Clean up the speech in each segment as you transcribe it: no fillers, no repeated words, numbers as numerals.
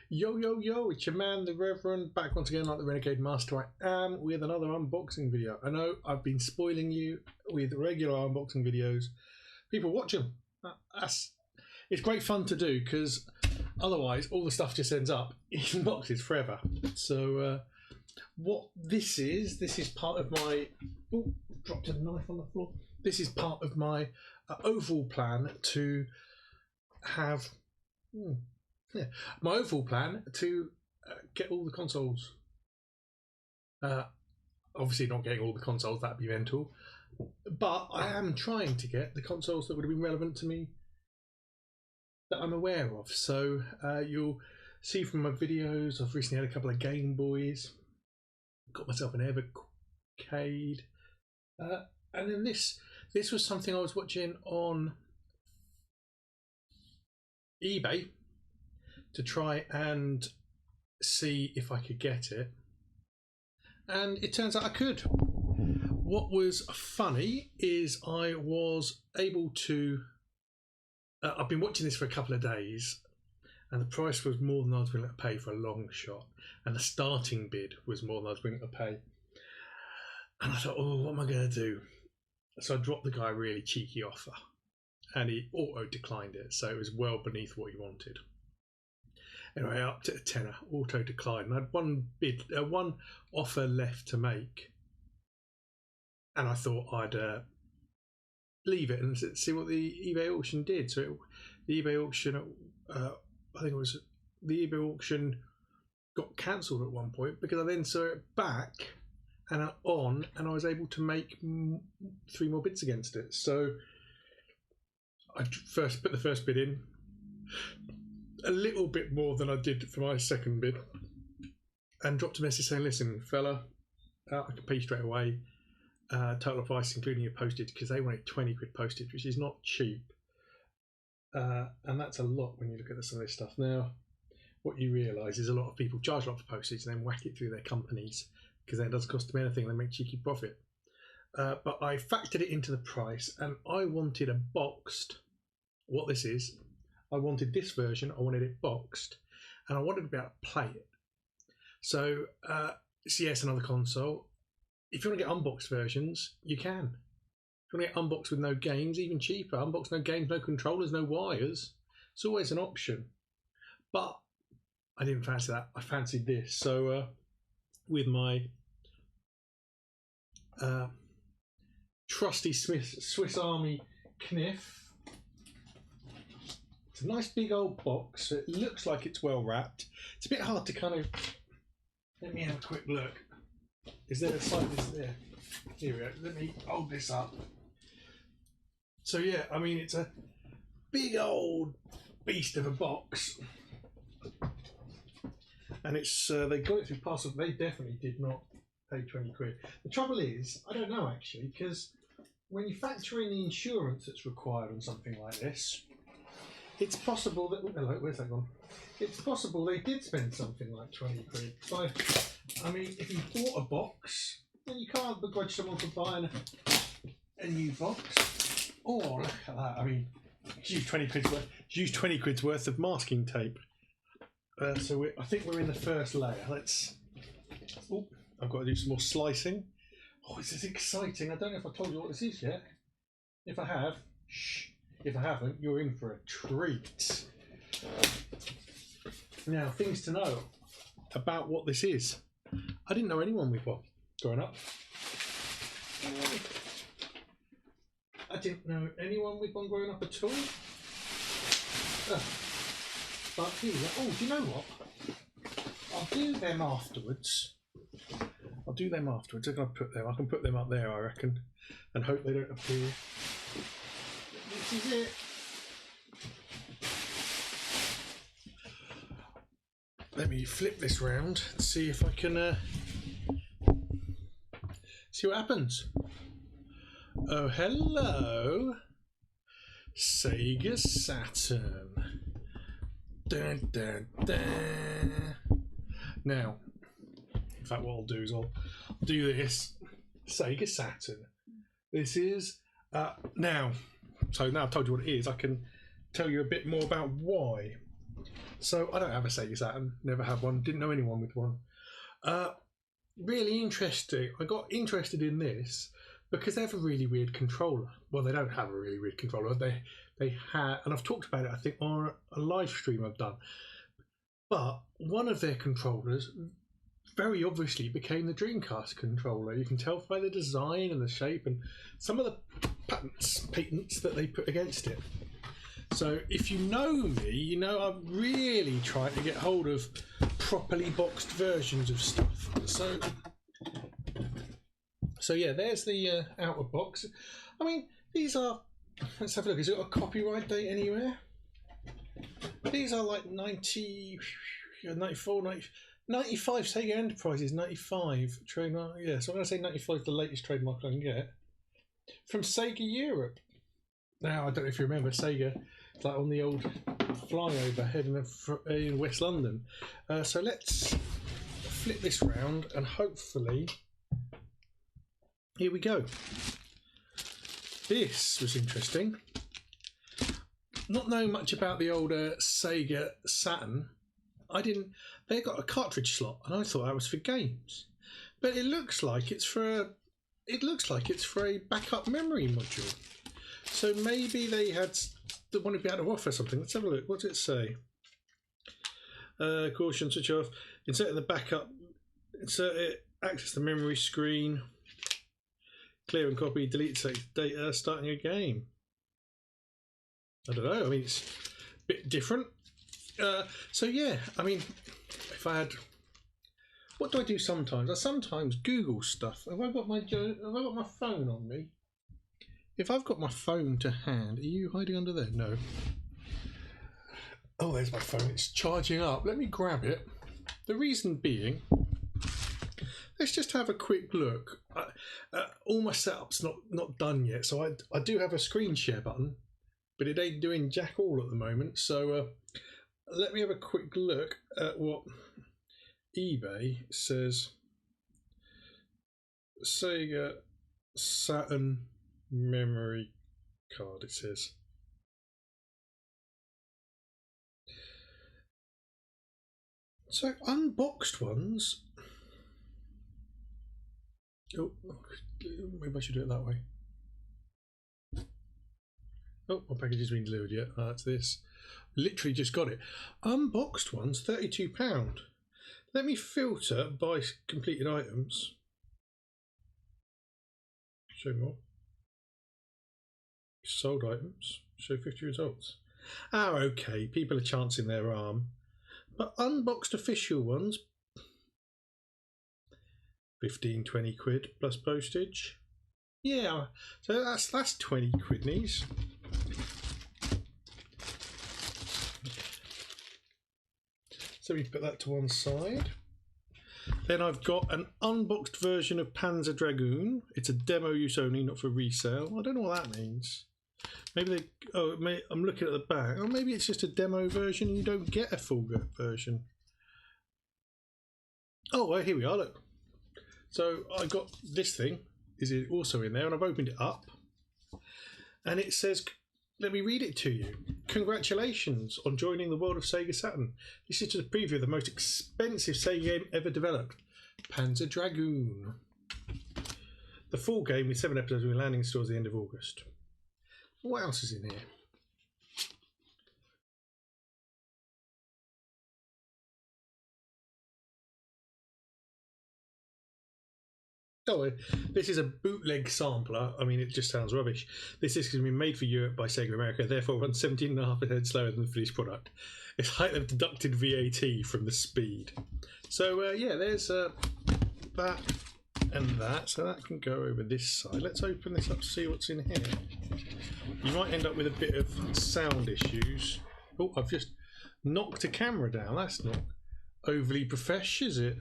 Yo, yo, yo, it's your man, the Reverend, back once again like the Renegade Master I am, with another unboxing video. I know I've been spoiling you with regular unboxing videos. People watch them. It's great fun to do, because otherwise all the stuff just ends up in boxes forever. So what this is part of my... Oh, dropped a knife on the floor. This is part of my overall plan to have... my overall plan to get all the consoles. Obviously not getting all the consoles, that'd be mental, but I am trying to get the consoles that would have been relevant to me that I'm aware of. So you'll see from my videos, I've recently had a couple of Game Boys, got myself an Evercade, and then this was something I was watching on eBay to try and see if I could get it, and it turns out I could. What was funny is I was able to I've been watching this for a couple of days, and the price was more than I was willing to pay for a long shot, and the starting bid was more than I was willing to pay, and I thought, oh, what am I going to do? So I dropped the guy a really cheeky offer, and he auto declined it, so it was well beneath what he wanted. Anyway, up to a tenner, auto declined. I had one offer left to make, and I thought I'd leave it and see what the eBay auction did. So the eBay auction, I think it was the eBay auction, got cancelled at one point because I then saw it back and I was able to make 3 more bids against it. So I first put the first bid in, a little bit more than I did for my second bid, and dropped a message saying, listen fella, I can pay you straight away, total price including your postage, because they wanted 20 quid postage, which is not cheap, and that's a lot when you look at some of this stuff. Now what you realise is a lot of people charge a lot for postage and then whack it through their companies, because then it doesn't cost them anything, they make cheeky profit. But I factored it into the price, and I wanted a boxed, what this is, I wanted this version, I wanted it boxed, and I wanted to be able to play it. So yes, another console. If you want to get unboxed versions, you can. If you want to get unboxed with no games, even cheaper. Unboxed, no games, no controllers, no wires. It's always an option. But I didn't fancy that. I fancied this. So with my trusty Swiss Army kniff, it's a nice big old box. It looks like it's well wrapped. It's a bit hard to kind of... Let me have a quick look. Is there a side this there? Here we go. Let me hold this up. So yeah, I mean, it's a big old beast of a box, and it's they got it through parcel. They definitely did not pay 20 quid. The trouble is, I don't know actually, because when you factor in the insurance that's required on something like this, it's possible that... Oh, hello, where's that gone? It's possible they did spend something like 20 quid. So, I mean, if you bought a box, then you can't begrudge someone for buying a new box. Or, look at that, I mean, use 20 quid's worth of masking tape. So I think we're in the first layer. Oh, I've got to do some more slicing. Oh, this is exciting. I don't know if I told you what this is yet. If I have, shh. If I haven't, you're in for a treat. Now, things to know about what this is. I didn't know anyone with one growing up. I didn't know anyone with one growing up at all. But here we go. Oh, do you know what? I'll do them afterwards. I'm going to put them. I can put them up there, I reckon, and hope they don't appear. This is it. Let me flip this round and see if I can see what happens. Oh, hello, Sega Saturn. Dun, dun, dun. Now, in fact, what I'll do is I'll do this. Sega Saturn. This is now. So now I've told you what it is, I can tell you a bit more about why. So I don't have a Sega Saturn, never had one, didn't know anyone with one. Really interesting. I got interested in this because they have a really weird controller. Well, they don't have a really weird controller. They had, and I've talked about it, I think, on a live stream I've done. But one of their controllers very obviously became the Dreamcast controller. You can tell by the design and the shape and some of the patents that they put against it. So if you know me, you know I've really tried to get hold of properly boxed versions of stuff. So yeah, there's the outer box. I mean, these are, let's have a look, is it got a copyright date anywhere? These are like 90, 94, 90, 95 Sega Enterprises, 95 trademark. Yeah, so I'm going to say 95 is the latest trademark I can get. From Sega Europe. Now, I don't know if you remember Sega, like on the old flyover heading in West London. So let's flip this round and hopefully, here we go. This was interesting. Not knowing much about the older Sega Saturn, they got a cartridge slot and I thought that was for games. But it looks like it's for a backup memory module. So maybe they want to be able to offer something. Let's have a look. What does it say? Caution, switch off. Insert the backup. Insert it. Access the memory screen. Clear and copy. Delete saved data. Starting a game. I don't know. I mean, it's a bit different. So yeah. I mean, if I had, what do I do sometimes? I sometimes Google stuff. Have I got my phone on me? If I've got my phone to hand, are you hiding under there? No. Oh, there's my phone. It's charging up. Let me grab it. The reason being, let's just have a quick look. All my setup's not done yet, so I do have a screen share button, but it ain't doing jack all at the moment. So let me have a quick look at what eBay says. Sega Saturn memory card, it says. So unboxed ones. Oh, maybe I should do it that way. Oh, my package has been delivered yet. Oh, that's this. Literally just got it. Unboxed ones, £32. Let me filter by completed items. Show more. Sold items. Show 50 results. Ah, okay. People are chancing their arm. But unboxed official ones, 15, 20 quid plus postage. Yeah, so that's 20 quid these. So we put that to one side. Then I've got an unboxed version of Panzer Dragoon. It's a demo use only, not for resale. I don't know what that means. Maybe I'm looking at the back. Or maybe it's just a demo version and you don't get a full version. Oh, well, here we are, look. So I got this thing, is it also in there, and I've opened it up. And it says, let me read it to you. Congratulations on joining the world of Sega Saturn. This is just a preview of the most expensive Sega game ever developed, Panzer Dragoon. The full game with 7 episodes will be landing in stores at the end of August. What else is in here? Oh, this is a bootleg sampler. I mean, it just sounds rubbish. This is going to be made for Europe by Sega America, therefore runs 17.5% slower than the finished product. It's like they've deducted VAT from the speed. So, yeah, there's that and that. So that can go over this side. Let's open this up to see what's in here. You might end up with a bit of sound issues. Oh, I've just knocked a camera down. That's not overly profesh, is it?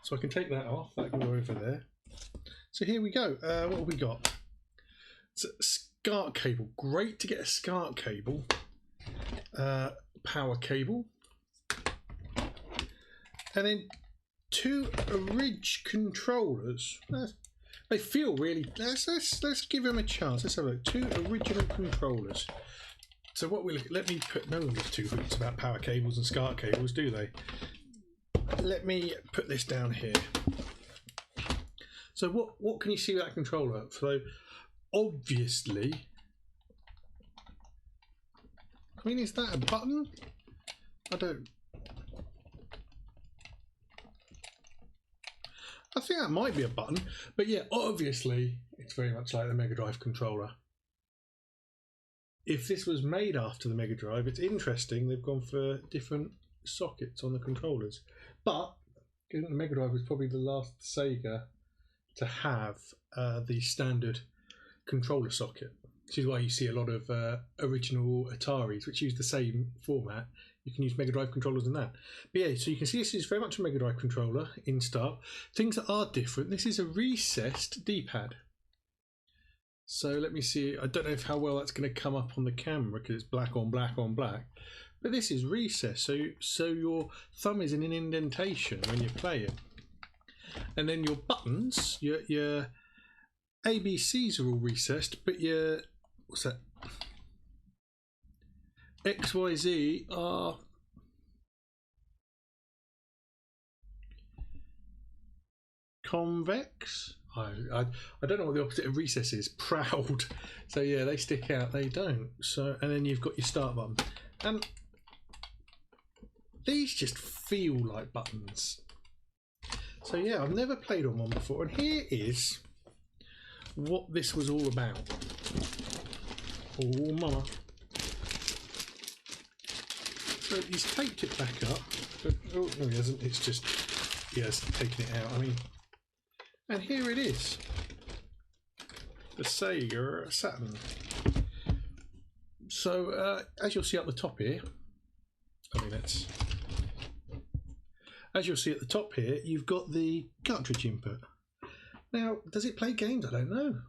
So I can take that off. That can go over there. So here we go. What have we got? It's a SCART cable. Great to get a SCART cable. Power cable. And then 2 Ridge controllers. They feel really. Let's give them a chance. Let's have a look. 2 original controllers. So what we look, let me put, no one gives two hoots about power cables and SCART cables, do they? Let me put this down here. So what can you see with that controller? So obviously, I mean, is that a button? I think that might be a button, but yeah, obviously it's very much like the Mega Drive controller. If this was made after the Mega Drive, it's interesting they've gone for different sockets on the controllers. But I think the Mega Drive was probably the last Sega to have the standard controller socket, which is why you see a lot of original Ataris which use the same format. You can use Mega Drive controllers in that. But yeah, so you can see this is very much a Mega Drive controller in start. Things that are different, this is a recessed D-pad. So let me see, I don't know how well that's going to come up on the camera because it's black on black on black. But this is recessed, so your thumb is in an indentation when you're playing. And then your buttons, your ABCs are all recessed, but your, what's that? XYZ are convex. I don't know what the opposite of recess is. Proud. So yeah, they stick out, they don't. So, and then you've got your start button. And these just feel like buttons. So yeah, I've never played on one before. And here is what this was all about. Oh mama. So he's taped it back up. But, oh no he hasn't, it's just, he has taken it out. I mean, and here it is, the Sega Saturn. So as you'll see up the top here, as you'll see at the top here, you've got the cartridge input. Now, does it play games? I don't know.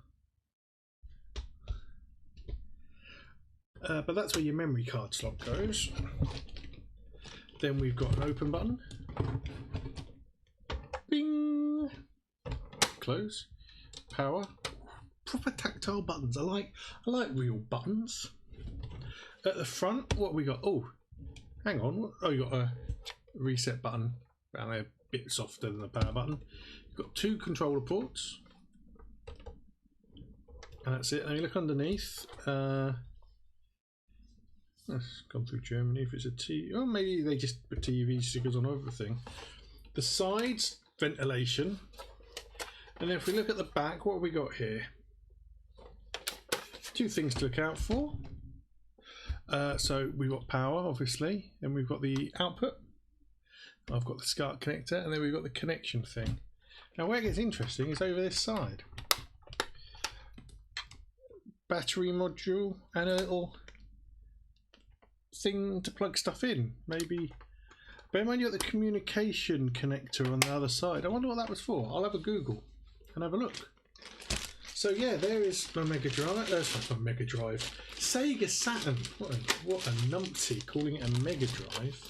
But that's where your memory card slot goes. Then we've got an open button. Bing! Close. Power. Proper tactile buttons. I like real buttons. At the front, what have we got? Oh, hang on. Oh, you got a reset button. Down there, a bit softer than the power button. You've got two controller ports. And that's it. Now you look underneath. That's gone through Germany. If it's a T, oh, maybe they just put TV stickers on everything. The sides, ventilation. And then if we look at the back, what have we got here? Two things to look out for. So we've got power, obviously, and we've got the output. I've got the SCART connector, and then we've got the connection thing. Now where it gets interesting is over this side. Battery module and a little thing to plug stuff in. Maybe, bear in mind you got the communication connector on the other side. I wonder what that was for. I'll have a Google and have a look. So yeah, there is my Mega Drive. That's not my Mega Drive. Sega Saturn. What a numpty calling it a Mega Drive.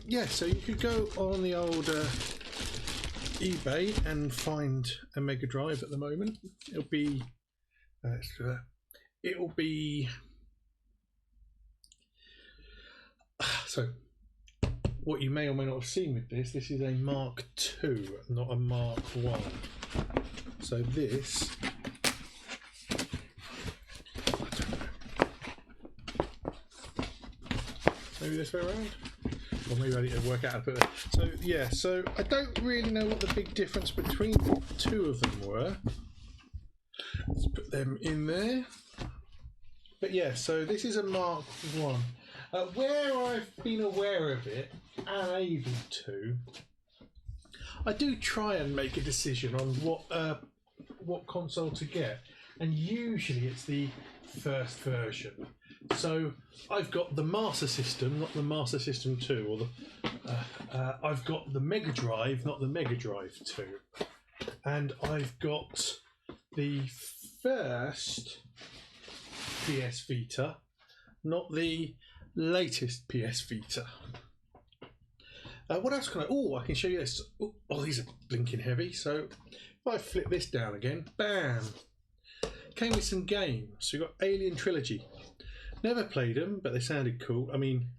Yeah, so you could go on the old eBay and find a Mega Drive at the moment. It'll be so what you may or may not have seen with this is a Mark II, not a Mark I. So this, maybe this way around, or maybe I need to work out how to put it. So yeah, so I don't really know what the big difference between the two of them were. Let's put them in there. But yeah, so this is a Mark I. Where I've been aware of it and able to, I do try and make a decision on what console to get, and usually it's the first version. So I've got the Master System, not the Master System 2, or the I've got the Mega Drive, not the Mega Drive 2, and I've got the first PS Vita, not the latest PS Vita. What else can I can show you this. Oh, these are blinking heavy. So if I flip this down again, bam, Came with some games. So we got Alien Trilogy. Never played them, but they sounded cool. I mean,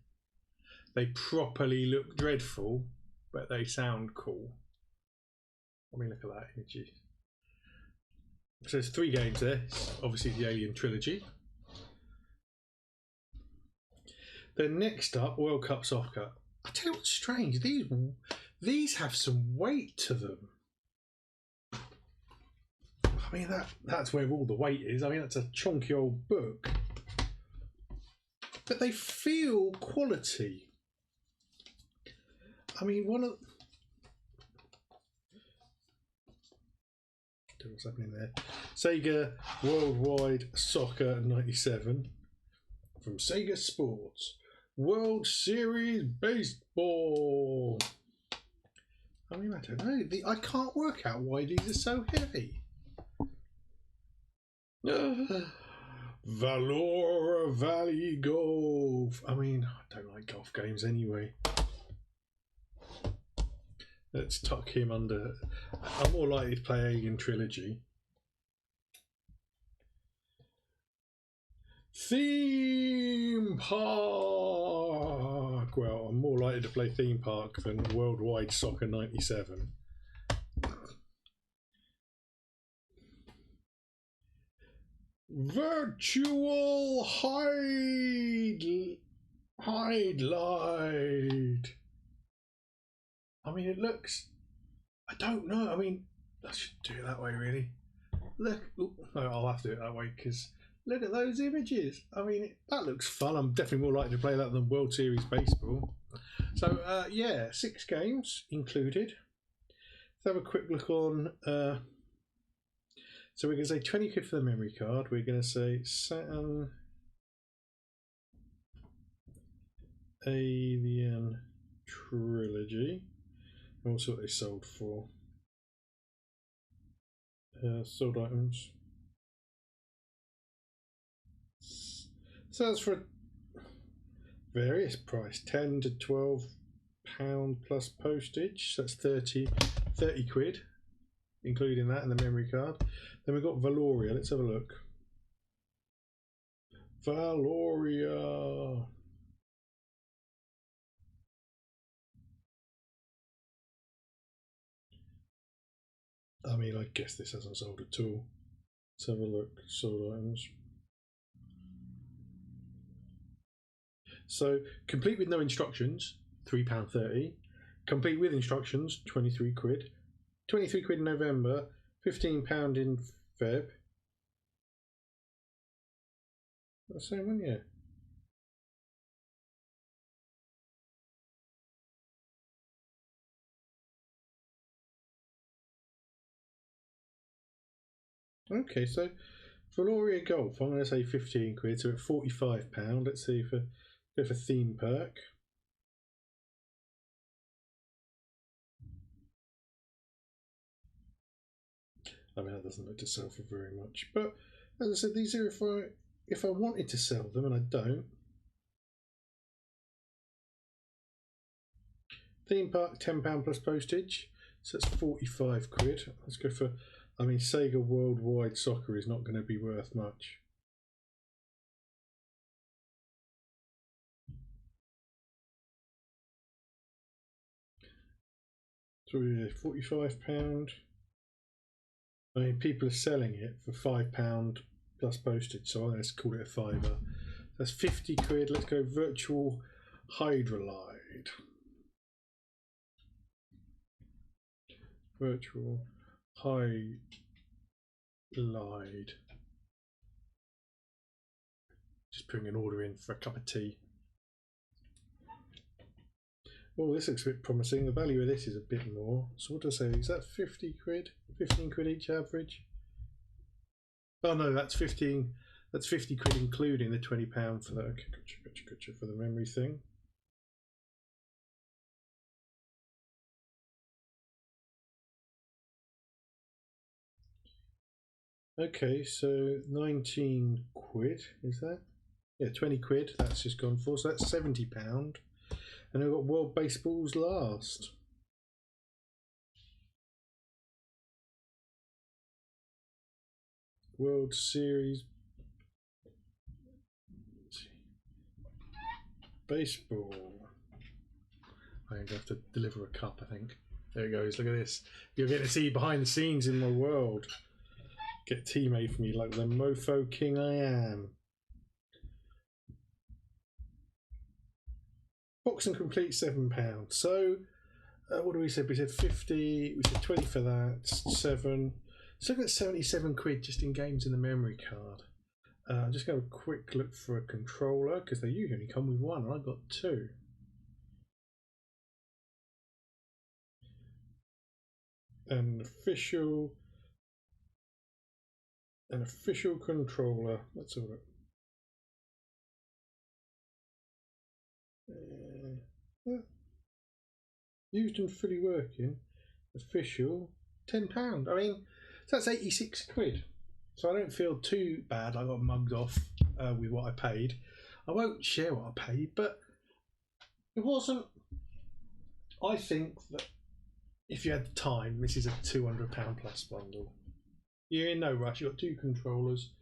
they properly look dreadful, but they sound cool. I mean, look at that images. So there's 3 games there. Obviously, the Alien Trilogy. Then next up, World Cup Soccer. I tell you what's strange. These have some weight to them. I mean, that's where all the weight is. I mean, that's a chunky old book. But they feel quality. I mean, what's happening there? Sega Worldwide Soccer 97 from Sega Sports. World Series Baseball. I mean, I don't know. I can't work out why these are so heavy. Valora Valley Golf. I mean, I don't like golf games anyway. Let's tuck him under. I'm more likely to play Alien Trilogy. Theme Park. Well, I'm more likely to play Theme Park than Worldwide Soccer 97. Virtual hide light. I mean, it looks. I don't know. I mean, I should do it that way, really. Look. No, I'll have to do it that way because look at those images. I mean, that looks fun. I'm definitely more likely to play that than World Series Baseball. So, yeah, 6 games included. Let's have a quick look on. So we're going to say 20 quid for the memory card. We're going to say Saturn Alien Trilogy. And what's what they sold for? Sold items. So that's for various price, £10 to £12 plus postage. So that's 30 quid, including that and the memory card. Then we've got Valoria. Let's have a look. Valoria. I mean, I guess this hasn't sold at all. Let's have a look. Sold items. So, complete with no instructions, £3.30. Complete with instructions, 23 quid. 23 quid in November, £15 in Feb. The same one, yeah. Okay, so Valoria Golf, I'm going to say 15 quid, so at £45. Let's see if go for Theme Park. I mean, that doesn't look to sell for very much, but as I said, these are if I wanted to sell them, and I don't. Theme Park, £10 plus postage, so that's 45 quid. Let's go for. I mean, Sega Worldwide Soccer is not going to be worth much. So yeah, £45. I mean, people are selling it for £5 plus postage, so let's call it a fiver. That's 50 quid. Let's go Virtual Hydrolide. Virtual Hydrolide. Just putting an order in for a cup of tea. Oh, this looks a bit promising. The value of this is a bit more. So what do I say? Is that 50 quid? 15 quid each average? Oh no, that's 15. That's 50 quid including the £20 for the gotcha, for the memory thing. Okay, so 19 quid is that? Yeah, 20 quid. That's just gone for. So that's £70. And I've got World Baseball's Last. World Series baseball. I'm going to have to deliver a cup, I think. There it goes. Look at this. You're getting to see behind the scenes in my world. Get tea made for me like the mofo king I am. Box and complete £7. So, what do we say? We said 50. We said 20 for that. 7. So look at 77 quid just in games in the memory card. I'm just going to have a quick look for a controller because they usually come with one, and I got 2. An official controller. Let's have a look. Used and fully working. Official £10. I mean, so that's 86 quid. So I don't feel too bad. I got mugged off with what I paid. I won't share what I paid, but it wasn't. I think that if you had the time, this is a £200 plus bundle. You're in no rush. You've got 2 controllers.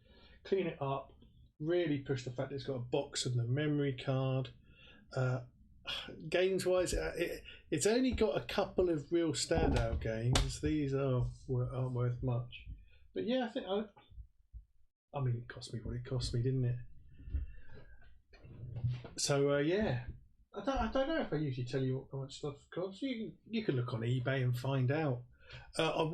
Clean it up. Really push the fact that it's got a box and the memory card. Games wise, it's only got a couple of real standout games. These aren't worth much. But yeah, I think I mean, it cost me what it cost me, didn't it? So yeah, I don't know if I usually tell you how much stuff costs. You can look on eBay and find out. I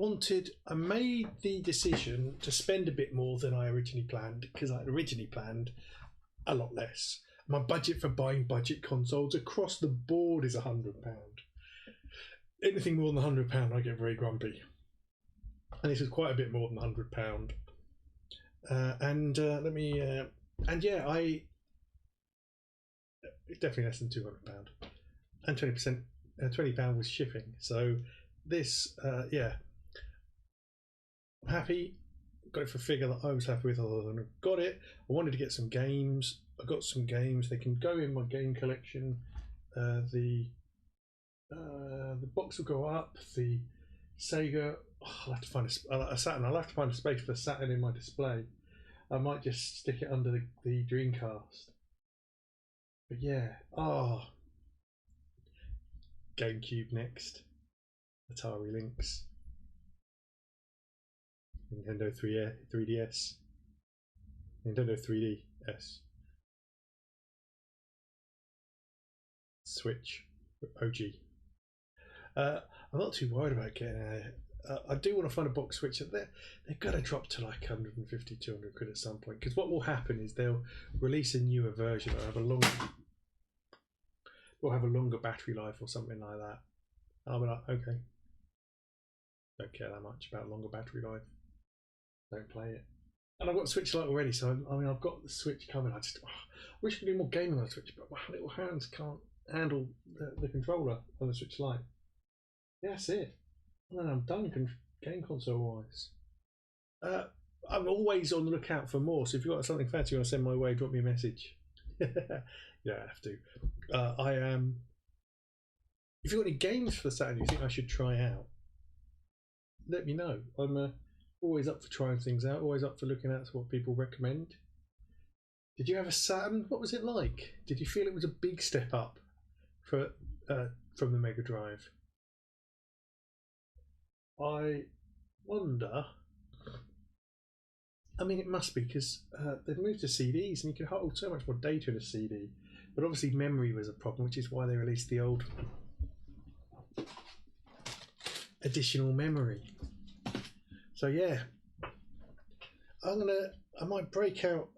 made the decision to spend a bit more than I originally planned because I originally planned a lot less. My budget for buying budget consoles across the board is £100. Anything more than £100, I get very grumpy. And this is quite a bit more than £100. It's definitely less than £200, and 20%, £20 was shipping. So this, yeah, I'm happy. Got it for a figure that I was happy with. Other than I got it, I wanted to get some games. I got some games. They can go in my game collection. The box will go up. The Sega. I'll have to find a Saturn. I'll have to find a space for the Saturn in my display. I might just stick it under the Dreamcast. But yeah, GameCube next. Atari Lynx. Nintendo 3DS. Nintendo 3DS. Switch. OG. I'm not too worried about getting I do want to find a box Switch. They're going to drop to like 150, 200 quid at some point. Because what will happen is they'll release a newer version that will have a longer battery life or something like that. And I'll be like, okay. Don't care that much about longer battery life. Don't play it. And I've got the Switch Lite already, so I mean, I've got the Switch coming. I wish I could do more gaming on the Switch, but my little hands can't handle the controller on the Switch Lite. Yeah, that's it. And then I'm done game console wise. I'm always on the lookout for more, so if you've got something fancy you want to send my way, drop me a message. Yeah, I have to. I am. If you've got any games for the Saturn you think I should try out, let me know. I'm always up for trying things out, always up for looking at what people recommend. Did you have a Saturn? What was it like? Did you feel it was a big step up from the Mega Drive? I wonder. I mean, it must be because they've moved to CDs and you can hold so much more data in a CD. But obviously memory was a problem, which is why they released the old additional memory. So yeah, I might break out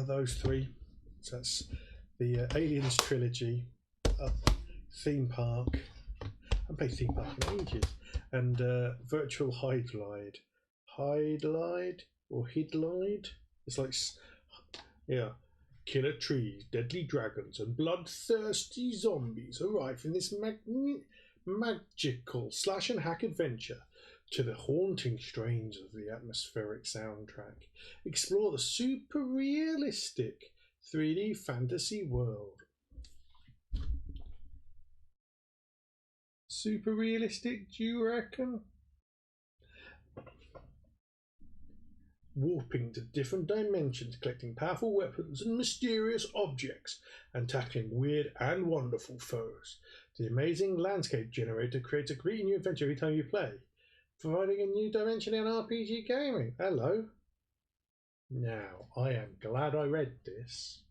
those 3. So that's the Aliens trilogy, Theme Park. I haven't played Theme Park in ages, and Virtual Hydlide. Hydlide or Hidlide? It's like, yeah. Killer trees, deadly dragons, and bloodthirsty zombies arrive in this magical slash and hack adventure to the haunting strains of the atmospheric soundtrack. Explore the super realistic 3D fantasy world. Super realistic, do you reckon? warping to different dimensions, collecting powerful weapons and mysterious objects, and tackling weird and wonderful foes. The amazing landscape generator creates a completely new adventure every time you play, providing a new dimension in RPG gaming. Hello. Now, I am glad I read this.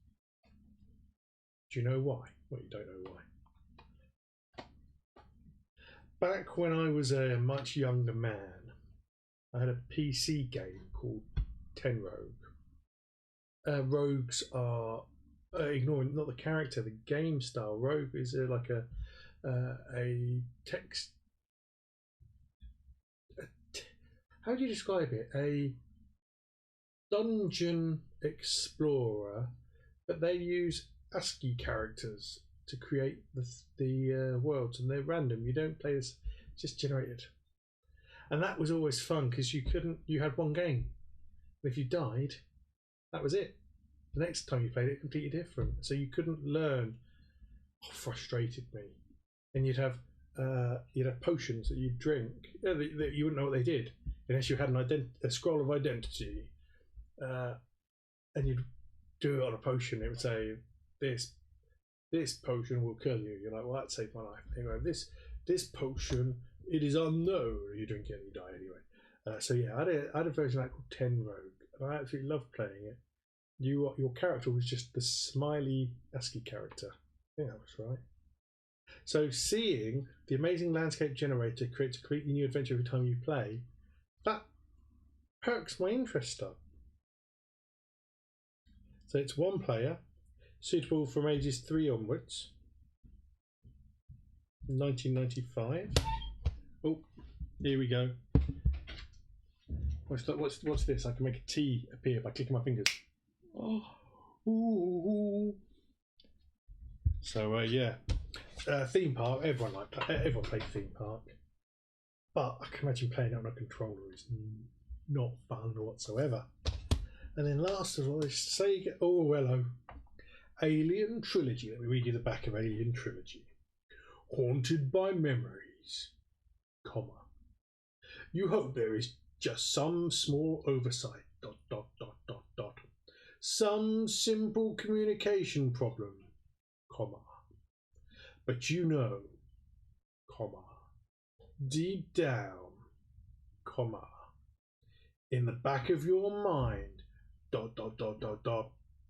Do you know why? Well, you don't know why. Back when I was a much younger man, I had a PC game called 10 Rogue. Rogues are, ignoring not the character, the game style. Rogue is like a text. How do you describe it? A dungeon explorer, but they use ASCII characters to create the worlds, and they're random. You don't play this; it's just generated. And that was always fun because you had one game. If you died, that was it. The next time you played it, completely different. So you couldn't learn. Oh, frustrated me. And you'd have potions that you'd drink that you wouldn't know what they did unless you had a scroll of identity, and you'd do it on a potion. It would say this potion will kill you. You're like, well, that saved my life. Anyway, this potion, it is unknown. You drink it and you die anyway. So yeah, I had a version of that called 10 Rogue, and I absolutely loved playing it. Your character was just the smiley ASCII character. I think that was right. So seeing the amazing landscape generator creates a completely new adventure every time you play, that perks my interest up. So it's one player, suitable from ages 3 onwards. 1995. Oh, here we go. What's this? I can make a T appear by clicking my fingers. Oh, ooh. So yeah, theme park. Everyone played theme park, but I can imagine playing it on a controller is not fun whatsoever. And then last of all is Sega. Oh, hello. Alien Trilogy. Let me read you the back of Alien Trilogy. Haunted by memories, comma. You hope there is just some small oversight, ... Some simple communication problem, comma. But you know, comma, deep down, comma, in the back of your mind, ...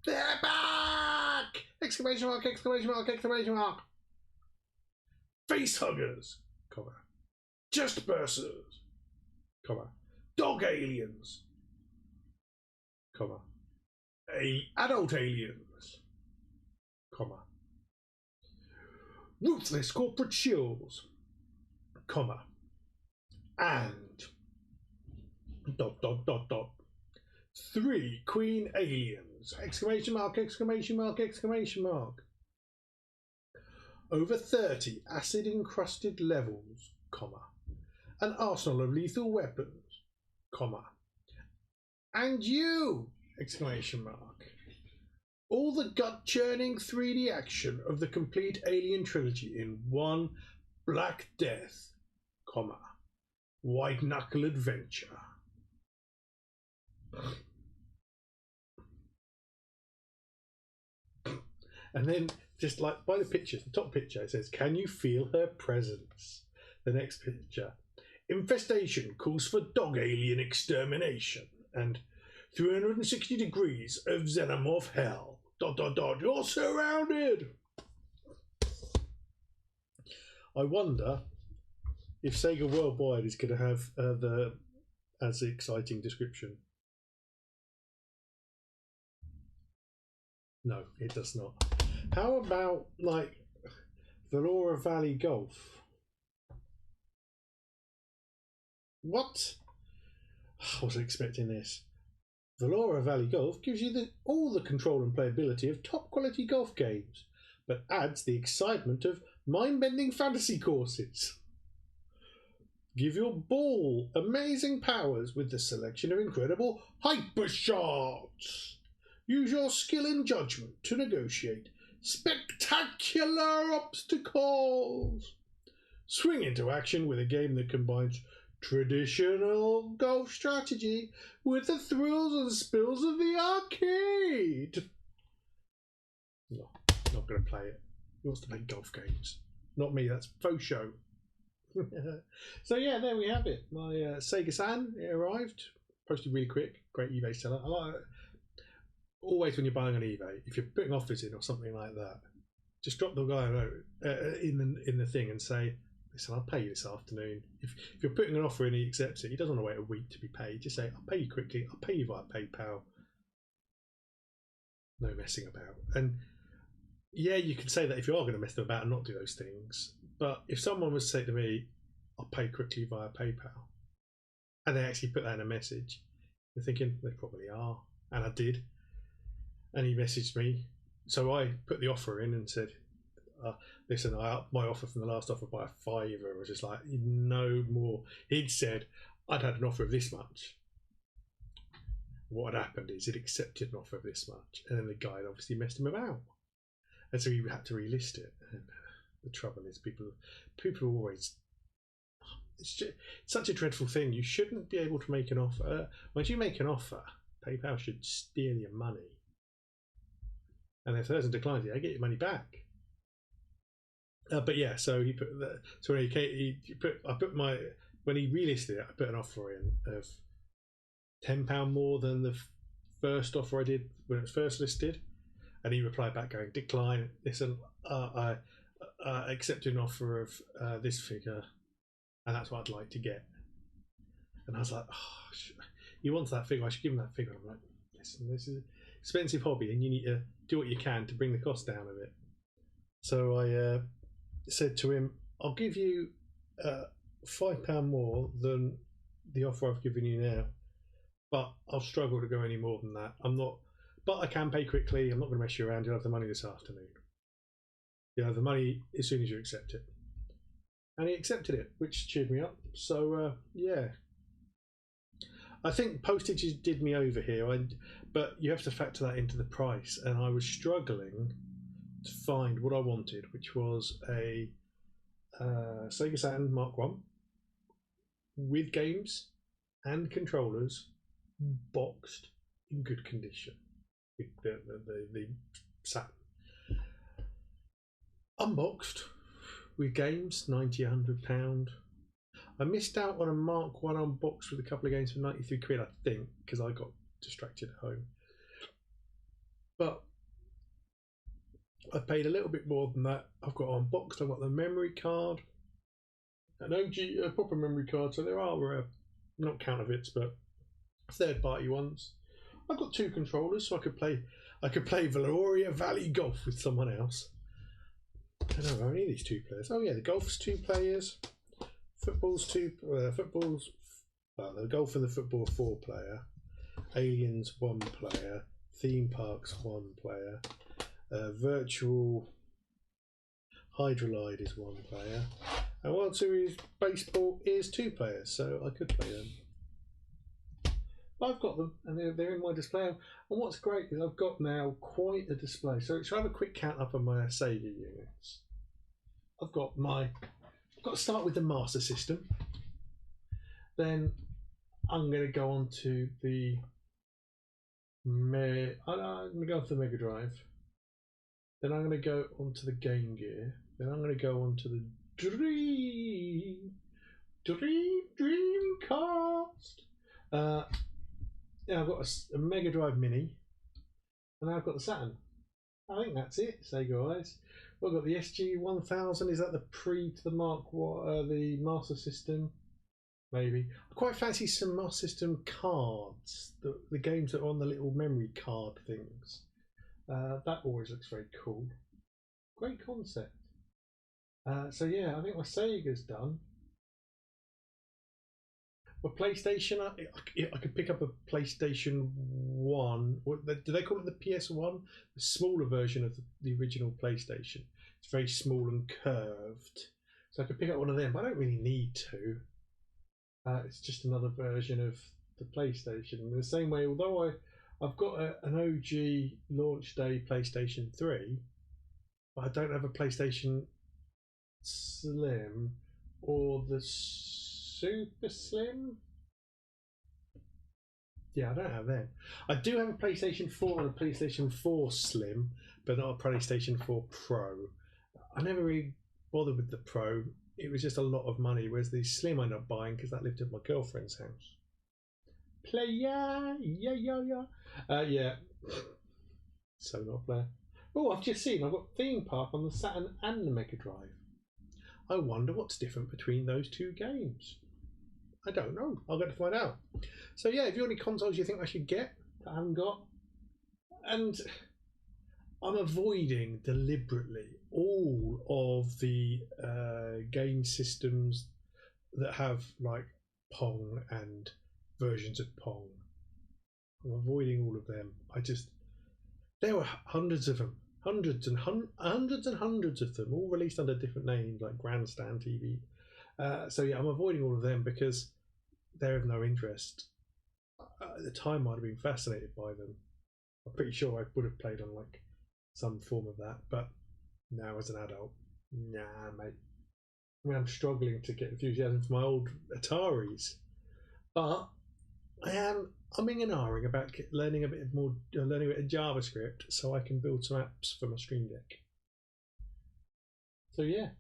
They're back! Exclamation mark, exclamation mark, exclamation mark. Face huggers, comma. Just bursers, comma. Dog aliens, comma. Adult aliens, comma. Ruthless corporate shills, comma. And ... 3 queen aliens, exclamation mark, exclamation mark, exclamation mark. Over 30 acid encrusted levels, comma. An arsenal of lethal weapons, comma. And you! Exclamation mark. All the gut-churning 3D action of the complete Alien trilogy in one Black Death, comma. White-knuckle adventure. And then, just like by the pictures, the top picture, it says, "Can you feel her presence?" The next picture, "Infestation calls for dog alien extermination." And 360 degrees of xenomorph hell. ... You're surrounded. I wonder if Sega Worldwide is going to have as exciting description. No, it does not. How about like Valora Valley Golf? What? I wasn't expecting this. Valora Valley Golf gives you all the control and playability of top quality golf games, but adds the excitement of mind-bending fantasy courses. Give your ball amazing powers with the selection of incredible hyper shots. Use your skill and judgment to negotiate spectacular obstacles. Swing into action with a game that combines traditional golf strategy with the thrills and spills of the arcade. No, not going to play it. He wants to play golf games. Not me, that's faux show. So yeah, there we have it. My Sega Saturn, it arrived. Posted really quick. Great eBay seller. I like it. Always when you're buying on eBay, if you're putting offers in or something like that, just drop the guy a note in the thing and say, listen, I'll pay you this afternoon. If you're putting an offer in, he accepts it. He doesn't want to wait a week to be paid. Just say, I'll pay you quickly. I'll pay you via PayPal. No messing about. And yeah, you can say that if you are going to mess them about and not do those things. But if someone was to say to me, I'll pay quickly via PayPal, and they actually put that in a message, you're thinking, they probably are. And I did. And he messaged me. So I put the offer in and said, listen, I upped my offer from the last offer by a $5. I was just like, no more. He'd said, I'd had an offer of this much. What had happened is he'd accepted an offer of this much. And then the guy had obviously messed him about. And so he had to relist it. And the trouble is people always... It's such a dreadful thing. You shouldn't be able to make an offer. Once you make an offer, PayPal should steal your money. And if the person declines it, I get your money back. But yeah, so he put the, so when when he relisted it, I put an offer in of £10 more than the first offer I did when it was first listed, and he replied back going, decline. Listen, I accepted an offer of this figure, and that's what I'd like to get. And I was like, oh, he wants that figure. I should give him that figure. I'm like, listen, this is an expensive hobby, and you need to do what you can to bring the cost down of it. So I said to him, I'll give you £5 more than the offer I've given you now, but I'll struggle to go any more than that. But I can pay quickly. I'm not going to mess you around. You'll have the money this afternoon. You'll have the money as soon as you accept it. And he accepted it, which cheered me up. So yeah, I think postage did me over here, but you have to factor that into the price, and I was struggling to find what I wanted, which was a Sega Saturn Mark 1 with games and controllers, boxed in good condition. The Saturn unboxed with games, £90, £100. I missed out on a Mark 1 unboxed with a couple of games for 93 quid, I think, because I got distracted at home. But I paid a little bit more than that. I've got unboxed, I've got the memory card, an OG, a proper memory card, so there are not counterfeits, but third-party ones. I've got 2 controllers, so I could play Valoria Valley Golf with someone else. I don't know, I need these 2 players. Oh yeah, the golf's 2 players. The golf and the football 4 player, aliens 1 player, theme parks 1 player, virtual hydrolide is 1 player, and World Series baseball is 2 players, so I could play them. But I've got them, and they're in my display. And what's great is I've got now quite a display. So shall I have a quick count up of my Sega units? I've got to start with the Master System. Then I'm going to go on to the I'm going to go on to the Mega Drive. Then I'm going to go onto the Game Gear. Then I'm going to go on to the Dreamcast. Yeah, I've got a Mega Drive Mini, and now I've got the Saturn. I think that's it, Sega eyes. Well, I've got the SG-1000. Is that the pre to the the Master System? Maybe. I quite fancy some Master System cards. The games that are on the little memory card things. That always looks very cool. Great concept. So yeah, I think my Sega's done. My PlayStation, I could pick up a PlayStation 1. Do they call it the PS1? The smaller version of the original PlayStation. It's very small and curved. So I could pick up one of them, but I don't really need to. It's just another version of the PlayStation. In the same way, although I've got an OG launch day PlayStation 3, but I don't have a PlayStation Slim or the Super Slim. Yeah, I don't have them. I do have a PlayStation 4 and a PlayStation 4 Slim, but not a PlayStation 4 Pro. I never really bothered with the Pro. It was just a lot of money, whereas the Slim I ended up buying because that lived at my girlfriend's house. Player, yeah. So not player. Oh, I've just seen I've got Theme Park on the Saturn and the Mega Drive. I wonder what's different between those two games. I don't know. I'll get to find out. So yeah, if you have any consoles you think I should get that I haven't got, and I'm avoiding deliberately all of the game systems that have like Pong and versions of Pong. I'm avoiding all of them. There were hundreds of them, hundreds and hundreds of them, all released under different names like Grandstand TV. So yeah, I'm avoiding all of them because they're of no interest. At the time, I'd have been fascinated by them. I'm pretty sure I would have played on like some form of that, but now as an adult, nah, mate. I mean, I'm struggling to get enthusiasm for my old Ataris, but I am umming and ahhing about learning a bit of JavaScript so I can build some apps for my Stream Deck. So yeah,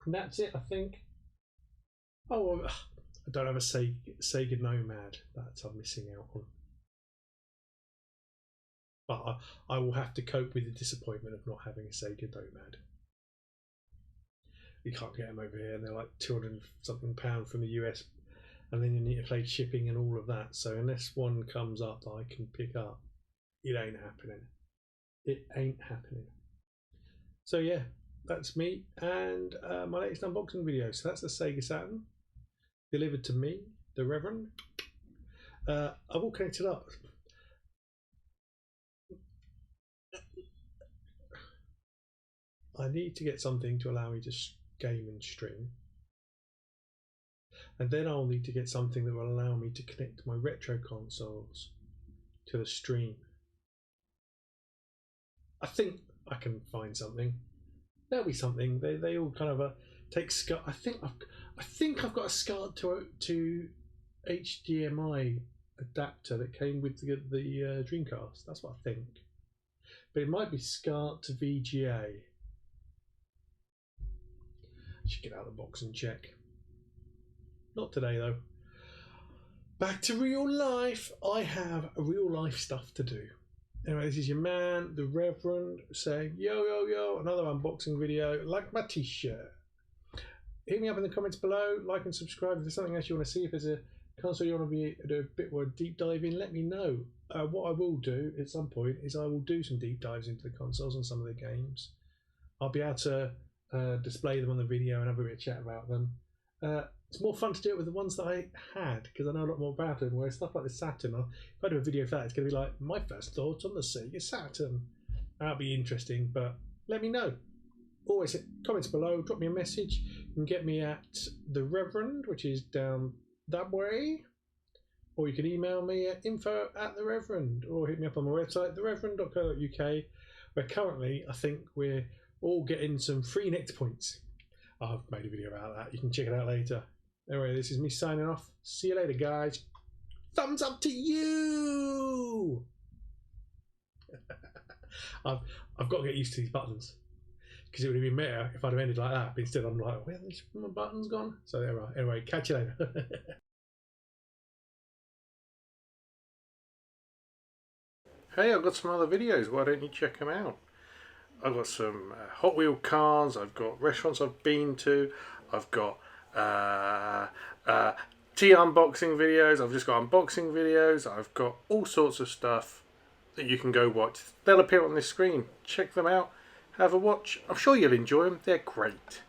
and that's it, I think. Oh, I don't have a Sega Nomad. That's I'm missing out on. But I will have to cope with the disappointment of not having a Sega Nomad. You can't get them over here, and they're like £200-something from the US, and then you need to pay shipping and all of that. So unless one comes up that I can pick up, it ain't happening. It ain't happening. So yeah, that's me and my latest unboxing video. So that's the Sega Saturn, delivered to me, the Reverend. I will connect it up. I need to get something to allow me to game and stream. And then I'll need to get something that will allow me to connect my retro consoles to the stream. I think I can find something. There'll be something. They all kind of take SCART. I think I've got a SCART to HDMI adapter that came with the Dreamcast. That's what I think. But it might be SCART to VGA. Should get out of the box and check. Not today though. Back to real life. I have real life stuff to do. Anyway, this is your man, the Reverend, saying yo, another unboxing video, like my t-shirt. Hit me up in the comments below, like and subscribe. If there's something else you want to see, if there's a console you want to do a bit more deep dive in, let me know. What I will do at some point is I will do some deep dives into the consoles and some of the games. I'll be able to display them on the video and have a bit of chat about them. It's more fun to do it with the ones that I had because I know a lot more about them. Whereas stuff like the Saturn, if I do a video for that, it's going to be like my first thoughts on the Sega Saturn. That'll be interesting, but let me know. Always comments below, drop me a message. You can get me at the Reverend, which is down that way, or you can email me at info@thereverend, or hit me up on my website, thereverend.co.uk, where currently I think we're all getting some free Nectar points. I've made a video about that. You can check it out later. Anyway, this is me signing off. See you later, guys. Thumbs up to you! I've got to get used to these buttons because it would have been better if I'd have ended like that. But instead, I'm like, where are my buttons gone? So there we are. Anyway, catch you later. Hey, I've got some other videos. Why don't you check them out? I've got some Hot Wheel cars, I've got restaurants I've been to, I've got tea unboxing videos, I've just got unboxing videos, I've got all sorts of stuff that you can go watch. They'll appear on this screen. Check them out, have a watch. I'm sure you'll enjoy them, they're great.